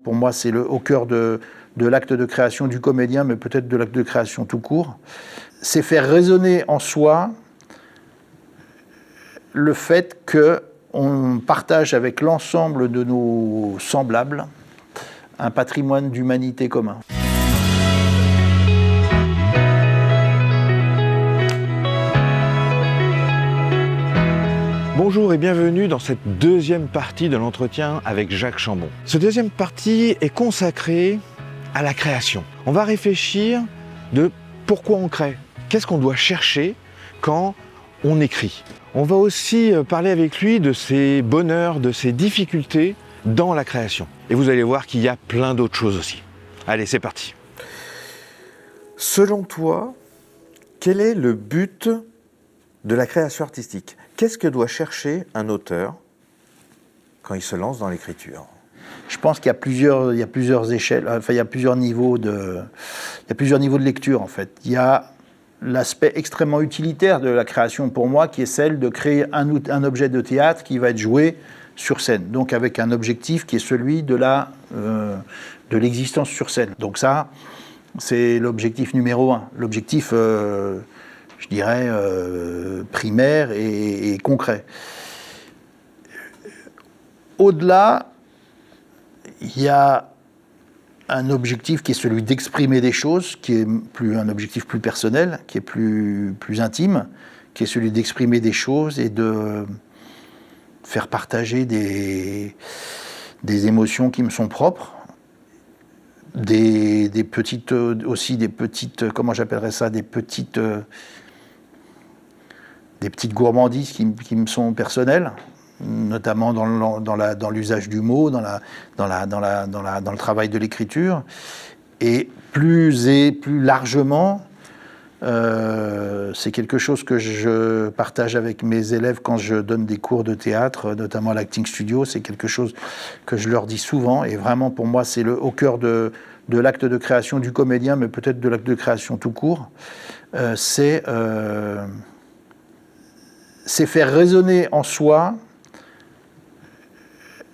Pour moi, c'est au cœur de l'acte de création du comédien, mais peut-être de l'acte de création tout court. C'est faire résonner en soi le fait qu'on partage avec l'ensemble de nos semblables un patrimoine d'humanité commun. Bonjour et bienvenue dans cette deuxième partie de l'entretien avec Jacques Chambon. Cette deuxième partie est consacrée à la création. On va réfléchir de pourquoi on crée, qu'est-ce qu'on doit chercher quand on écrit. On va aussi parler avec lui de ses bonheurs, de ses difficultés dans la création. Et vous allez voir qu'il y a plein d'autres choses aussi. Allez, c'est parti. Selon toi, quel est le but de la création artistique? Qu'est-ce que doit chercher un auteur quand il se lance dans l'écriture? Je pense qu'il y a plusieurs échelles, enfin il y a plusieurs niveaux de lecture en fait. Il y a l'aspect extrêmement utilitaire de la création pour moi, qui est celle de créer un objet de théâtre qui va être joué sur scène, donc avec un objectif qui est celui de l'existence sur scène. Donc ça, c'est l'objectif numéro un, l'objectif je dirais, primaire et concret. Au-delà, il y a un objectif qui est celui d'exprimer des choses, qui est un objectif plus personnel, qui est plus intime, qui est celui d'exprimer des choses et de faire partager des émotions qui me sont propres, des petites, comment j'appellerais ça, des petites gourmandises qui me sont personnelles, notamment dans l'usage du mot, dans le travail de l'écriture, et plus largement, c'est quelque chose que je partage avec mes élèves quand je donne des cours de théâtre, notamment à l'Acting Studio. C'est quelque chose que je leur dis souvent, et vraiment pour moi c'est au cœur de l'acte de création du comédien, mais peut-être de l'acte de création tout court. C'est faire résonner en soi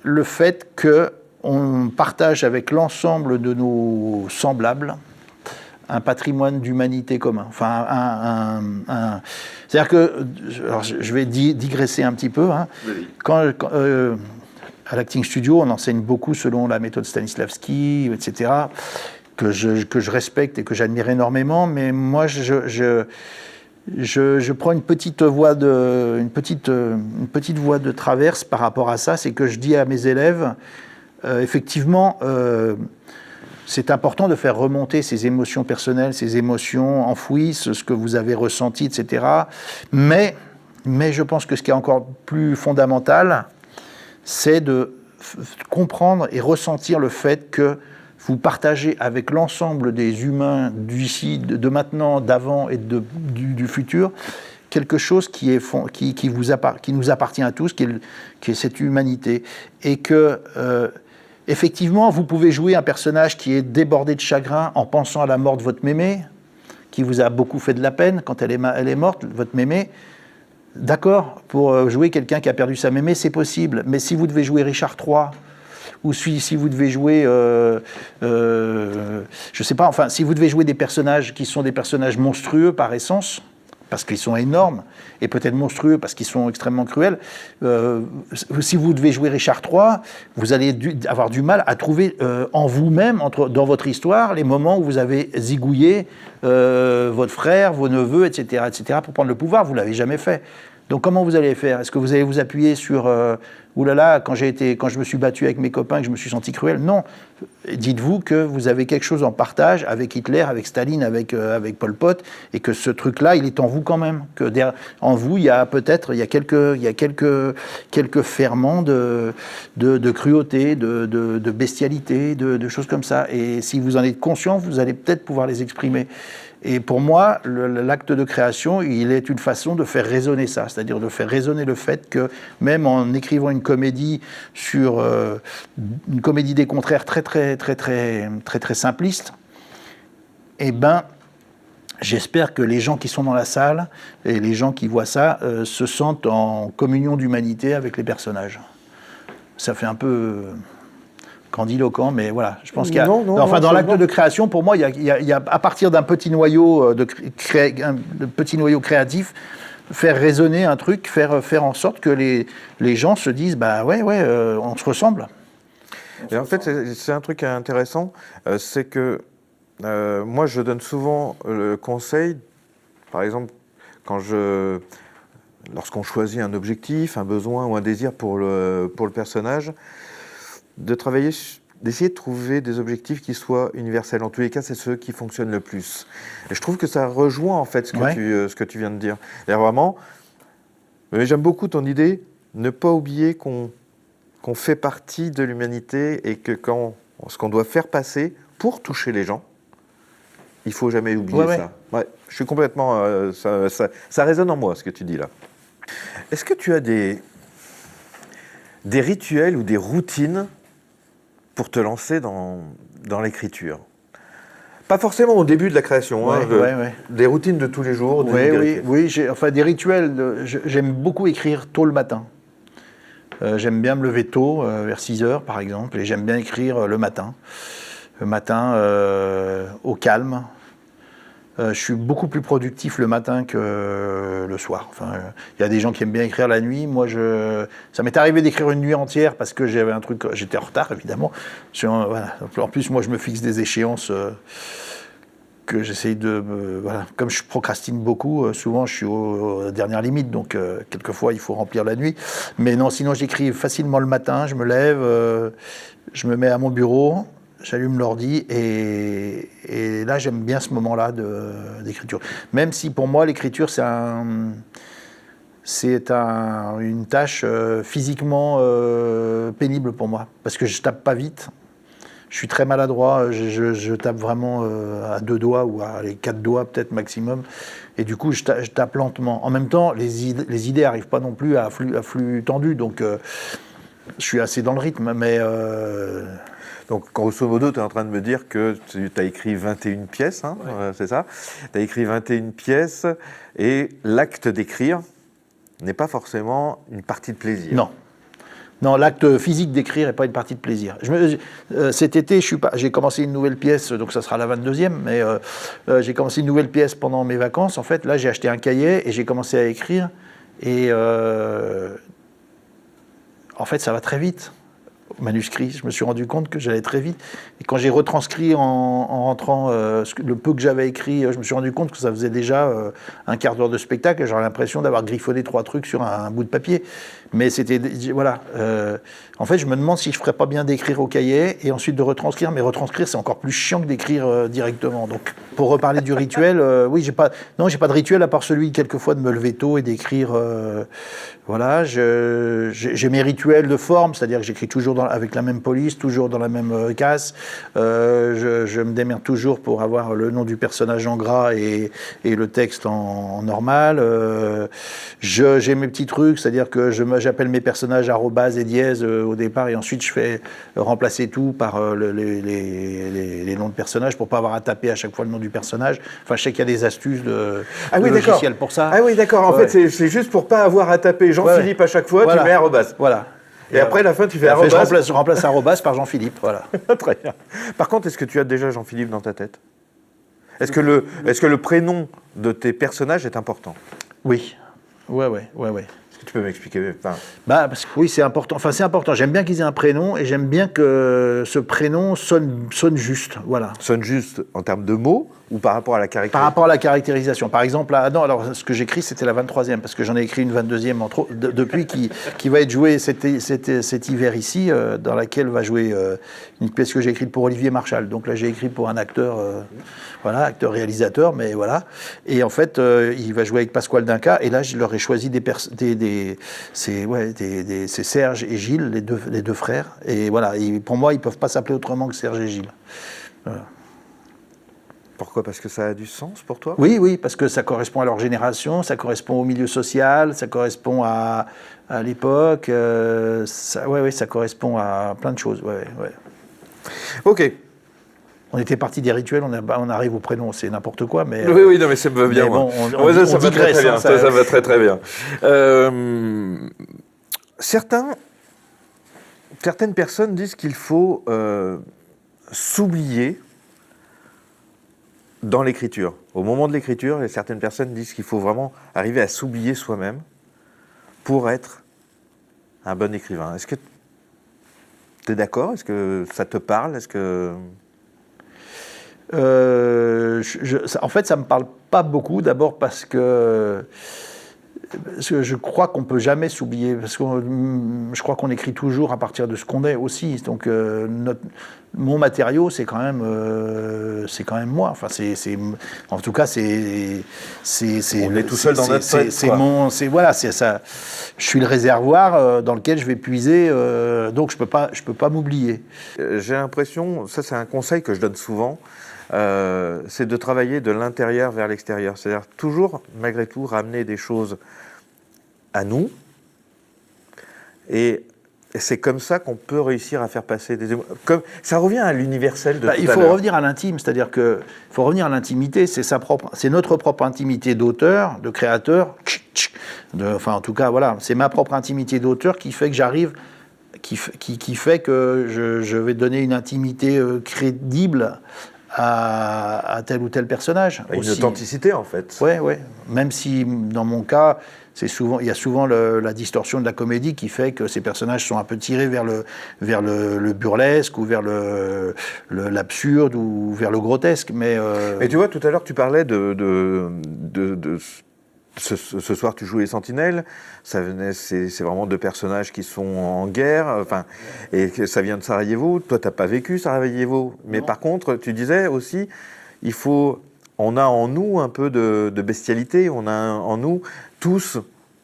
le fait qu'on partage avec l'ensemble de nos semblables un patrimoine d'humanité commun. Enfin, c'est-à-dire que, alors je vais digresser un petit peu. Hein. Oui. À l'Acting Studio, on enseigne beaucoup selon la méthode Stanislavski, etc., que je respecte et que j'admire énormément, mais moi, je prends une petite voie de traverse par rapport à ça. C'est que je dis à mes élèves, effectivement, c'est important de faire remonter ces émotions personnelles, ces émotions enfouies, ce que vous avez ressenti, etc. Mais je pense que ce qui est encore plus fondamental, c'est de comprendre et ressentir le fait que vous partagez avec l'ensemble des humains d'ici, de maintenant, d'avant et du futur, quelque chose qui nous appartient à tous, qui est cette humanité. Et que, effectivement, vous pouvez jouer un personnage qui est débordé de chagrin en pensant à la mort de votre mémé, qui vous a beaucoup fait de la peine quand elle est morte, votre mémé. D'accord, pour jouer quelqu'un qui a perdu sa mémé, c'est possible. Mais si vous devez jouer Richard III, ou si vous devez jouer, je sais pas, enfin, si vous devez jouer des personnages qui sont des personnages monstrueux par essence, parce qu'ils sont énormes, et peut-être monstrueux parce qu'ils sont extrêmement cruels, si vous devez jouer Richard III, vous allez avoir du mal à trouver en vous-même, dans votre histoire, les moments où vous avez zigouillé votre frère, vos neveux, etc., pour prendre le pouvoir. Vous ne l'avez jamais fait. Donc comment vous allez faire? Est-ce que vous allez vous appuyer sur oulala, quand je me suis battu avec mes copains, que je me suis senti cruel? Non. Dites-vous que vous avez quelque chose en partage avec Hitler, avec Staline, avec Pol Pot, et que ce truc-là, il est en vous quand même. Que en vous, il y a quelques ferments de cruauté, de bestialité, de choses comme ça. Et si vous en êtes conscient, vous allez peut-être pouvoir les exprimer. Et pour moi, l'acte de création, il est une façon de faire résonner ça, c'est-à-dire de faire résonner le fait que même en écrivant une comédie une comédie des contraires très simpliste, eh ben, j'espère que les gens qui sont dans la salle et les gens qui voient ça se sentent en communion d'humanité avec les personnages. Ça fait un peu grandiloquent, mais voilà, je pense qu'il y a... Non, dans l'acte de création, pour moi, il y a à partir d'un petit noyau, de petit noyau créatif, faire résonner un truc, faire en sorte que les gens se disent, on se ressemble. Et en fait, c'est un truc intéressant, c'est que moi, je donne souvent le conseil, par exemple, lorsqu'on choisit un objectif, un besoin ou un désir pour le personnage, d'essayer de trouver des objectifs qui soient universels. En tous les cas, c'est ceux qui fonctionnent le plus. Et je trouve que ça rejoint en fait ce que tu viens de dire. Et vraiment, j'aime beaucoup ton idée, ne pas oublier qu'on fait partie de l'humanité et que ce qu'on doit faire passer pour toucher les gens, il ne faut jamais oublier ça. Ouais, je suis complètement... ça résonne en moi, ce que tu dis là. Est-ce que tu as des rituels ou des routines pour te lancer dans l'écriture? Pas forcément au début de la création, des routines de tous les jours. Oui, des rituels. J'aime beaucoup écrire tôt le matin. J'aime bien me lever tôt, vers 6 heures par exemple, et j'aime bien écrire le matin. Le matin, au calme. Je suis beaucoup plus productif le matin que le soir. Enfin, il y a des gens qui aiment bien écrire la nuit. Moi, ça m'est arrivé d'écrire une nuit entière parce que j'avais un truc. J'étais en retard, évidemment. En plus, moi, je me fixe des échéances que j'essaye de. Comme je procrastine beaucoup, souvent, je suis aux dernières limites. Donc, quelquefois, il faut remplir la nuit. Mais non, sinon, j'écris facilement le matin. Je me lève, je me mets à mon bureau. J'allume l'ordi et là, j'aime bien ce moment-là d'écriture. Même si pour moi, l'écriture, c'est une tâche physiquement pénible pour moi. Parce que je tape pas vite. Je suis très maladroit. Je tape vraiment à 2 doigts ou à 4 doigts peut-être maximum. Et du coup, je tape lentement. En même temps, les idées n'arrivent pas non plus à flux tendu. Donc, je suis assez dans le rythme. Mais... Donc, grosso modo, tu es en train de me dire que tu as écrit 21 pièces, c'est ça? Tu as écrit 21 pièces et l'acte d'écrire n'est pas forcément une partie de plaisir. Non, l'acte physique d'écrire n'est pas une partie de plaisir. Cet été, j'ai commencé une nouvelle pièce, donc ça sera la 22e, mais j'ai commencé une nouvelle pièce pendant mes vacances. En fait, là, j'ai acheté un cahier et j'ai commencé à écrire. Et en fait, ça va très vite. Manuscrit, je me suis rendu compte que j'allais très vite. Et quand j'ai retranscrit en rentrant le peu que j'avais écrit, je me suis rendu compte que ça faisait déjà un quart d'heure de spectacle et j'avais l'impression d'avoir griffonné 3 trucs sur un bout de papier. Mais c'était... Voilà. En fait, je me demande si je ne ferais pas bien d'écrire au cahier et ensuite de retranscrire. Mais retranscrire, c'est encore plus chiant que d'écrire directement. Donc, pour reparler du rituel, oui, j'ai pas de rituel à part celui, quelquefois, de me lever tôt et d'écrire... Voilà, j'ai mes rituels de forme, c'est-à-dire que j'écris toujours avec la même police, toujours dans la même case. Je me démerde toujours pour avoir le nom du personnage en gras et le texte en normal. J'ai mes petits trucs, c'est-à-dire que j'appelle mes personnages arrobase et dièse au départ et ensuite je fais remplacer tout par les noms de personnages pour pas avoir à taper à chaque fois le nom du personnage. Enfin, je sais qu'il y a des astuces de logiciels pour ça. Ah oui, d'accord. En fait, c'est juste pour pas avoir à taper Jean-Philippe à chaque fois, voilà. Tu mets arrobase. Voilà. Et après, à la fin, tu fais arrobase. Je remplace arrobase par Jean-Philippe, voilà. Très bien. Par contre, est-ce que tu as déjà Jean-Philippe dans ta tête? Est-ce que le prénom de tes personnages est important? Oui. Ouais. Est-ce que tu peux m'expliquer? Parce que oui, c'est important. Enfin, c'est important. J'aime bien qu'ils aient un prénom et j'aime bien que ce prénom sonne juste. Voilà. Sonne juste en termes de mots ou par rapport à la caractérisation? Par rapport à la caractérisation. Par exemple, alors ce que j'écris, c'était la 23e, parce que j'en ai écrit une 22e depuis qui va être jouée cet hiver ici, dans laquelle va jouer une pièce que j'ai écrite pour Olivier Marchal. Donc là, j'ai écrit pour un acteur, acteur-réalisateur, mais voilà. Et en fait, il va jouer avec Pasquale Dinca, et là, je leur ai choisi c'est Serge et Gilles, les deux frères. Et voilà, et pour moi, ils ne peuvent pas s'appeler autrement que Serge et Gilles. Voilà. Pourquoi? Parce que ça a du sens pour toi? Oui, parce que ça correspond à leur génération, ça correspond au milieu social, ça correspond à l'époque, ça correspond à plein de choses. Ouais. Ok. On était parti des rituels, on arrive au prénom, c'est n'importe quoi, mais... Oui, non, mais ça me va bien, moi. Ça va très bien, ça va très bien. Certains certaines personnes disent qu'il faut s'oublier dans l'écriture. Au moment de l'écriture, certaines personnes disent qu'il faut vraiment arriver à s'oublier soi-même pour être un bon écrivain. Est-ce que tu es d'accord? Est-ce que ça te parle? Est-ce que... En fait, ça ne me parle pas beaucoup, d'abord parce que je crois qu'on ne peut jamais s'oublier, parce que je crois qu'on écrit toujours à partir de ce qu'on est aussi. Donc mon matériau, c'est quand même moi. Enfin, en tout cas, on est tout seul dans notre tête. Voilà, c'est ça. Je suis le réservoir dans lequel je vais puiser, donc je peux pas m'oublier. J'ai l'impression, ça c'est un conseil que je donne souvent, c'est de travailler de l'intérieur vers l'extérieur. C'est-à-dire toujours, malgré tout, ramener des choses à nous. Et c'est comme ça qu'on peut réussir à faire passer des émotions. Ça revient à l'universel de tout à l'heure. Il faut revenir à l'intime, c'est-à-dire qu'il faut revenir à l'intimité, c'est notre propre intimité d'auteur, de créateur, enfin en tout cas, voilà, c'est ma propre intimité d'auteur qui fait que j'arrive, qui fait que je vais donner une intimité crédible à tel ou tel personnage. Une authenticité, en fait. Oui. Même si, dans mon cas, il y a souvent la distorsion de la comédie qui fait que ces personnages sont un peu tirés vers le burlesque ou vers l'absurde ou vers le grotesque. Mais tu vois, tout à l'heure, tu parlais ce soir, tu joues les Sentinelles. C'est vraiment deux personnages qui sont en guerre, et que ça vient de Sarajevo. Toi, t'as pas vécu Sarajevo, mais par contre, tu disais aussi, on a en nous un peu de bestialité. On a en nous tous,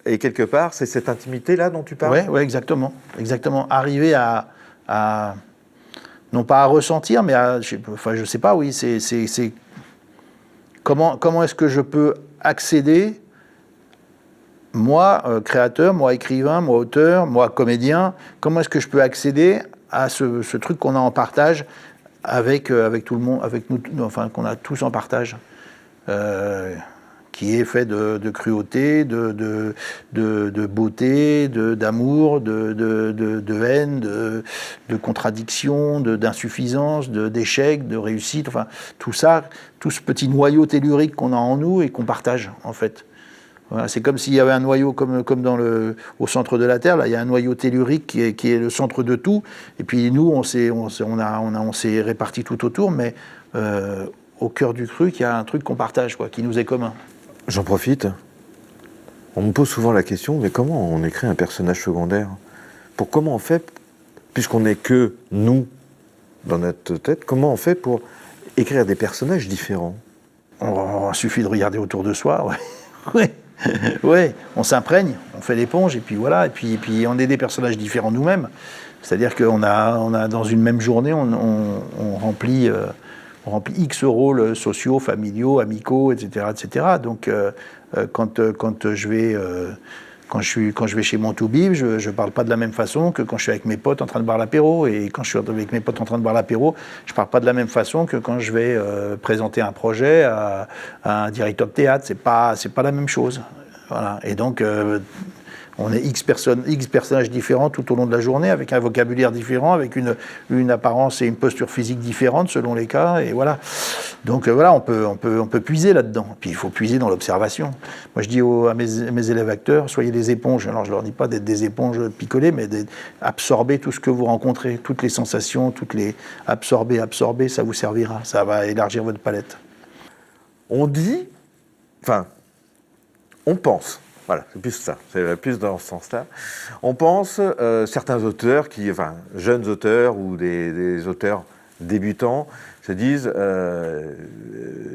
et quelque part, c'est cette intimité-là dont tu parles. Oui, exactement. Arriver à non pas à ressentir, mais je sais pas. Oui, c'est comment est-ce que je peux accéder, moi, créateur, moi, écrivain, moi, auteur, moi, comédien, comment est-ce que je peux accéder à ce truc qu'on a en partage avec tout le monde, avec nous, enfin, qu'on a tous en partage, qui est fait de cruauté, de beauté, d'amour, de haine, de contradiction, d'insuffisance, d'échec, de réussite, enfin, tout ça, tout ce petit noyau tellurique qu'on a en nous et qu'on partage, en fait. Voilà, c'est comme s'il y avait un noyau, comme au centre de la Terre, là, il y a un noyau tellurique qui est le centre de tout, et puis nous, on s'est répartis tout autour, mais au cœur du truc, il y a un truc qu'on partage, qui nous est commun. J'en profite. On me pose souvent la question, mais comment on écrit un personnage secondaire? Comment on fait, puisqu'on n'est que nous, dans notre tête, comment on fait pour écrire des personnages différents? Il suffit de regarder autour de soi, ouais. Ouais, on s'imprègne, on fait l'éponge, et puis voilà, et puis on est des personnages différents nous-mêmes. C'est-à-dire qu'on a dans une même journée, on remplit X rôles sociaux, familiaux, amicaux, etc., etc. Donc, quand je vais chez mon toubib, je ne parle pas de la même façon que quand je suis avec mes potes en train de boire l'apéro. Et quand je suis avec mes potes en train de boire l'apéro, je ne parle pas de la même façon que quand je vais présenter un projet à un directeur de théâtre. C'est pas la même chose. Voilà. Et donc, on est X personnages différents tout au long de la journée, avec un vocabulaire différent, avec une apparence et une posture physique différentes selon les cas, et voilà. Donc voilà, on peut puiser là-dedans. Puis il faut puiser dans l'observation. Moi je dis à mes élèves acteurs, soyez des éponges. Alors je leur dis pas d'être des éponges picolées, mais d'absorber tout ce que vous rencontrez, toutes les sensations, absorber, ça vous servira. Ça va élargir votre palette. On pense. Voilà, c'est plus ça, c'est plus dans ce sens-là. On pense, certains auteurs, jeunes auteurs ou des auteurs débutants, se disent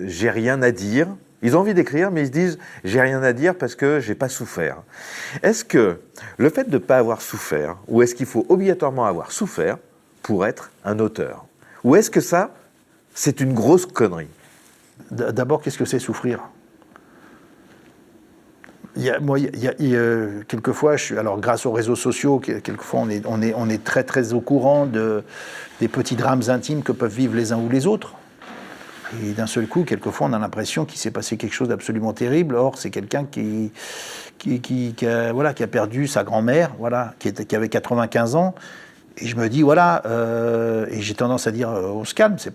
j'ai rien à dire. Ils ont envie d'écrire, mais ils se disent j'ai rien à dire parce que j'ai pas souffert. Est-ce que le fait de ne pas avoir souffert, ou est-ce qu'il faut obligatoirement avoir souffert pour être un auteur? Ou est-ce que ça, c'est une grosse connerie? D'abord, qu'est-ce que c'est souffrir? Quelquefois, alors grâce aux réseaux sociaux, quelquefois on est très très au courant des petits drames intimes que peuvent vivre les uns ou les autres. Et d'un seul coup, quelquefois, on a l'impression qu'il s'est passé quelque chose d'absolument terrible. Or, c'est quelqu'un qui a perdu sa grand-mère, qui avait 95 ans. Et je me dis, voilà, et j'ai tendance à dire, on se calme, c'est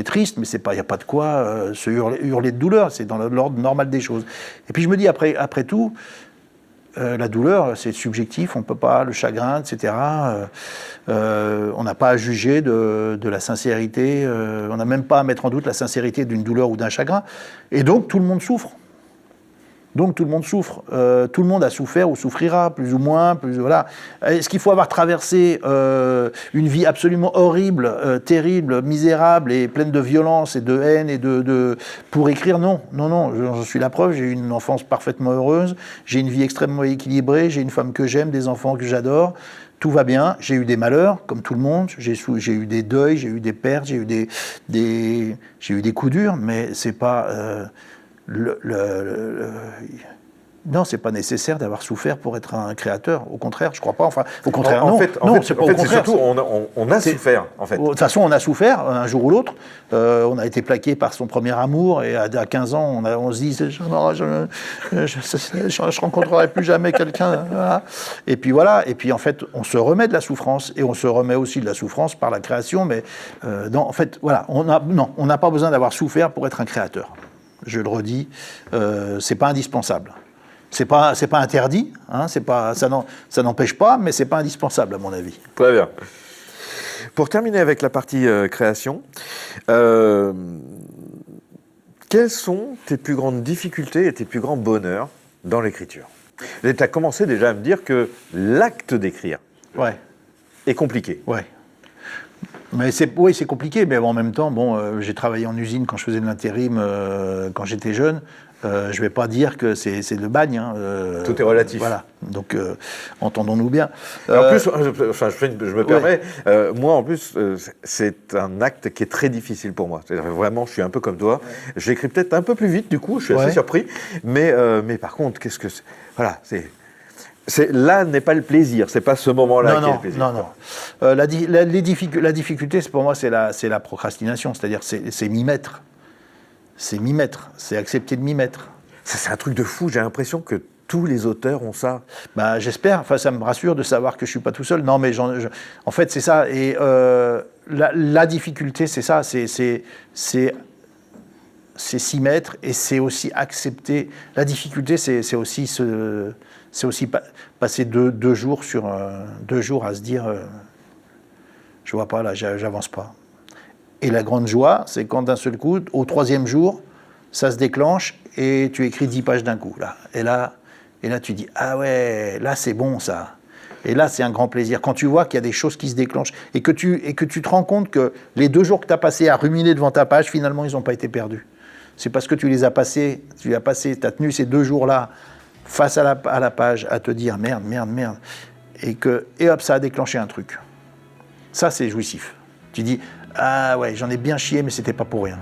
triste, mais il n'y a pas de quoi se hurler de douleur, c'est dans l'ordre normal des choses. Et puis je me dis, après tout, la douleur, c'est subjectif, on ne peut pas, le chagrin, etc. On n'a pas à juger de la sincérité, on n'a même pas à mettre en doute la sincérité d'une douleur ou d'un chagrin. Et donc, tout le monde souffre. Tout le monde a souffert ou souffrira, plus ou moins, voilà. Est-ce qu'il faut avoir traversé une vie absolument horrible, terrible, misérable et pleine de violence et de haine pour écrire? Non, j'en suis la preuve. J'ai eu une enfance parfaitement heureuse, j'ai une vie extrêmement équilibrée, j'ai une femme que j'aime, des enfants que j'adore. Tout va bien, j'ai eu des malheurs, comme tout le monde, j'ai eu des deuils, j'ai eu des pertes, j'ai eu des coups durs, mais c'est pas... Non, c'est pas nécessaire d'avoir souffert pour être un créateur. Au contraire, je crois pas. Enfin, au contraire, non. C'est surtout on a souffert. En fait, de toute façon, on a souffert un jour ou l'autre. On a été plaqué par son premier amour et à 15 ans, on se dit je rencontrerai plus jamais quelqu'un. Voilà. Et puis voilà. Et puis en fait, on se remet de la souffrance et on se remet aussi de la souffrance par la création. Mais non, en fait, voilà, on n'a pas besoin d'avoir souffert pour être un créateur. Je le redis, c'est pas indispensable. C'est pas interdit, hein, ça n'empêche pas, mais c'est pas indispensable à mon avis. Très bien. Pour terminer avec la partie création, quelles sont tes plus grandes difficultés et tes plus grands bonheurs dans l'écriture? Tu as commencé déjà à me dire que l'acte d'écrire est compliqué. Ouais. Mais c'est compliqué, mais en même temps, j'ai travaillé en usine quand je faisais de l'intérim, quand j'étais jeune. Je ne vais pas dire que c'est le bagne. Hein, tout est relatif. Voilà, donc entendons-nous bien. En plus, je me permets, moi en plus, c'est un acte qui est très difficile pour moi. C'est-à-dire, vraiment, je suis un peu comme toi. J'écris peut-être un peu plus vite, du coup, je suis assez surpris. Mais par contre, qu'est-ce que c'est ? Voilà, là n'est pas le plaisir, c'est pas ce moment-là qui est le plaisir. Non. La difficulté, pour moi, c'est la procrastination, c'est-à-dire c'est m'y mettre. C'est accepter de m'y mettre. C'est un truc de fou, j'ai l'impression que tous les auteurs ont ça. Bah, j'espère, enfin, ça me rassure de savoir que je suis pas tout seul. Non, mais en fait, c'est ça. Et la difficulté, c'est ça, c'est s'y mettre et c'est aussi accepter. La difficulté, c'est aussi passer deux jours à se dire je vois pas là, j'avance pas. Et la grande joie, c'est quand d'un seul coup, au 3e jour, ça se déclenche et tu écris 10 pages d'un coup. Là. Et là, tu dis ah ouais, là c'est bon ça. Et là, c'est un grand plaisir. Quand tu vois qu'il y a des choses qui se déclenchent et que tu te rends compte que les 2 jours que tu as passés à ruminer devant ta page, finalement, ils n'ont pas été perdus. C'est parce que tu as tenu ces 2 jours-là face à la page à te dire merde. Et hop, ça a déclenché un truc. Ça, c'est jouissif. Tu dis, ah ouais, j'en ai bien chié, mais c'était pas pour rien.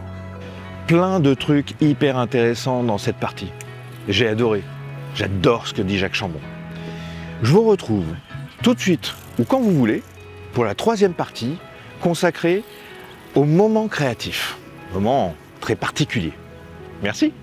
Plein de trucs hyper intéressants dans cette partie. J'ai adoré. J'adore ce que dit Jacques Chambon. Je vous retrouve tout de suite, ou quand vous voulez, pour la 3e partie consacrée au moment créatif. Moment très particulier. Merci.